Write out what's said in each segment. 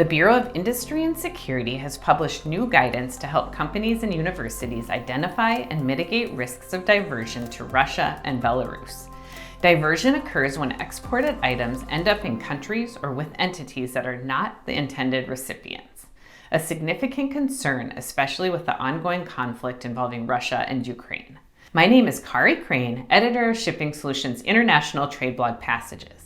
The Bureau of Industry and Security has published new guidance to help companies and universities identify and mitigate risks of diversion to Russia and Belarus. Diversion occurs when exported items end up in countries or with entities that are not the intended recipients. A significant concern, especially with the ongoing conflict involving Russia and Ukraine. My name is Kari Crane, editor of Shipping Solutions International Trade Blog Passages.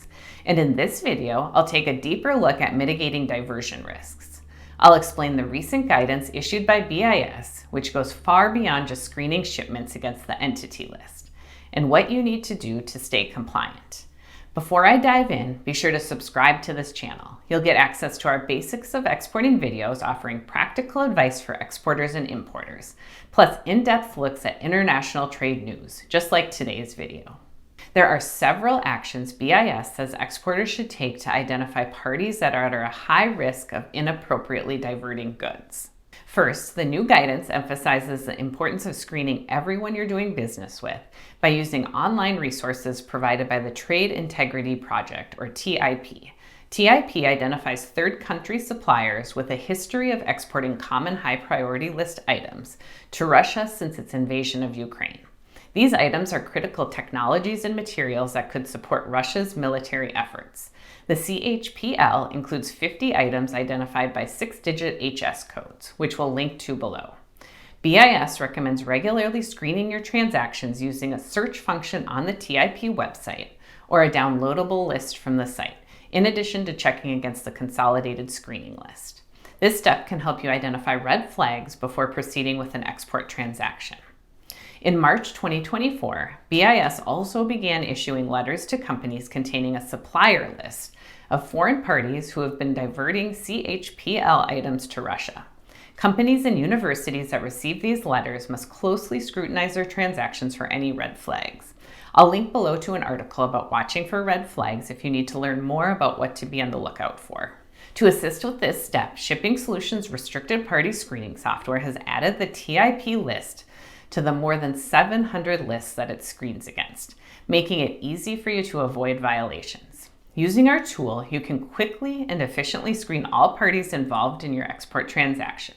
And in this video, I'll take a deeper look at mitigating diversion risks. I'll explain the recent guidance issued by BIS, which goes far beyond just screening shipments against the entity list, and what you need to do to stay compliant. Before I dive in, be sure to subscribe to this channel. You'll get access to our Basics of Exporting videos offering practical advice for exporters and importers, plus in-depth looks at international trade news, just like today's video. There are several actions BIS says exporters should take to identify parties that are at a high risk of inappropriately diverting goods. First, the new guidance emphasizes the importance of screening everyone you're doing business with by using online resources provided by the Trade Integrity Project, or TIP. TIP identifies third country suppliers with a history of exporting common high priority list items to Russia since its invasion of Ukraine. These items are critical technologies and materials that could support Russia's military efforts. The CHPL includes 50 items identified by 6-digit HS codes, which we'll link to below. BIS recommends regularly screening your transactions using a search function on the TIP website or a downloadable list from the site, in addition to checking against the consolidated screening list. This step can help you identify red flags before proceeding with an export transaction. In March 2024, BIS also began issuing letters to companies containing a supplier list of foreign parties who have been diverting CHPL items to Russia. Companies and universities that receive these letters must closely scrutinize their transactions for any red flags. I'll link below to an article about watching for red flags if you need to learn more about what to be on the lookout for. To assist with this step, Shipping Solutions Restricted Party Screening software has added the TIP list to the more than 700 lists that it screens against, making it easy for you to avoid violations. Using our tool, you can quickly and efficiently screen all parties involved in your export transaction.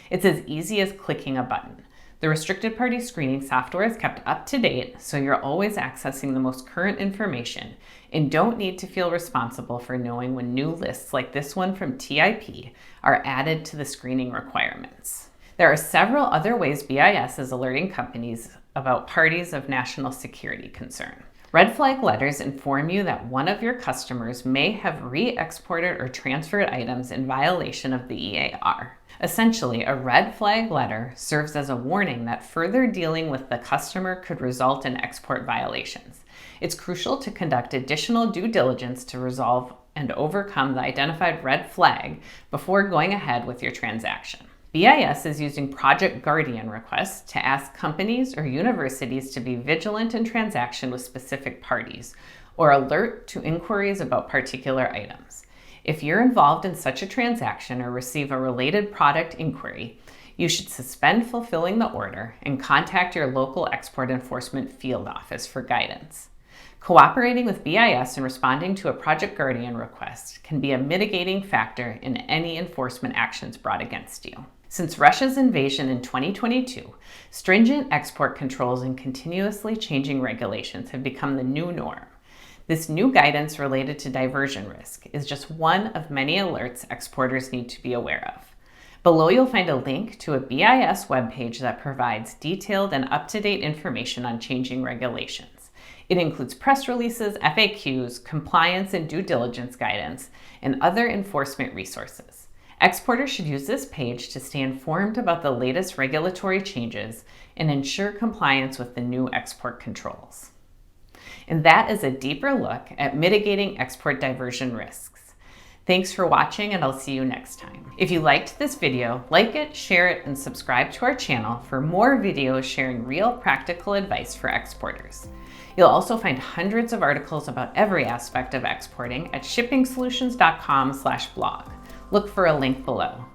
It's as easy as clicking a button. The restricted party screening software is kept up to date, so you're always accessing the most current information and don't need to feel responsible for knowing when new lists like this one from TIP are added to the screening requirements. There are several other ways BIS is alerting companies about parties of national security concern. Red flag letters inform you that one of your customers may have re-exported or transferred items in violation of the EAR. Essentially, a red flag letter serves as a warning that further dealing with the customer could result in export violations. It's crucial to conduct additional due diligence to resolve and overcome the identified red flag before going ahead with your transaction. BIS is using Project Guardian requests to ask companies or universities to be vigilant in transaction with specific parties or alert to inquiries about particular items. If you're involved in such a transaction or receive a related product inquiry, you should suspend fulfilling the order and contact your local export enforcement field office for guidance. Cooperating with BIS and responding to a Project Guardian request can be a mitigating factor in any enforcement actions brought against you. Since Russia's invasion in 2022, stringent export controls and continuously changing regulations have become the new norm. This new guidance related to diversion risk is just one of many alerts exporters need to be aware of. Below you'll find a link to a BIS webpage that provides detailed and up-to-date information on changing regulations. It includes press releases, FAQs, compliance and due diligence guidance, and other enforcement resources. Exporters should use this page to stay informed about the latest regulatory changes and ensure compliance with the new export controls. And that is a deeper look at mitigating export diversion risks. Thanks for watching, and I'll see you next time. If you liked this video, like it, share it, and subscribe to our channel for more videos sharing real practical advice for exporters. You'll also find hundreds of articles about every aspect of exporting at shippingsolutions.com/blog. Look for a link below.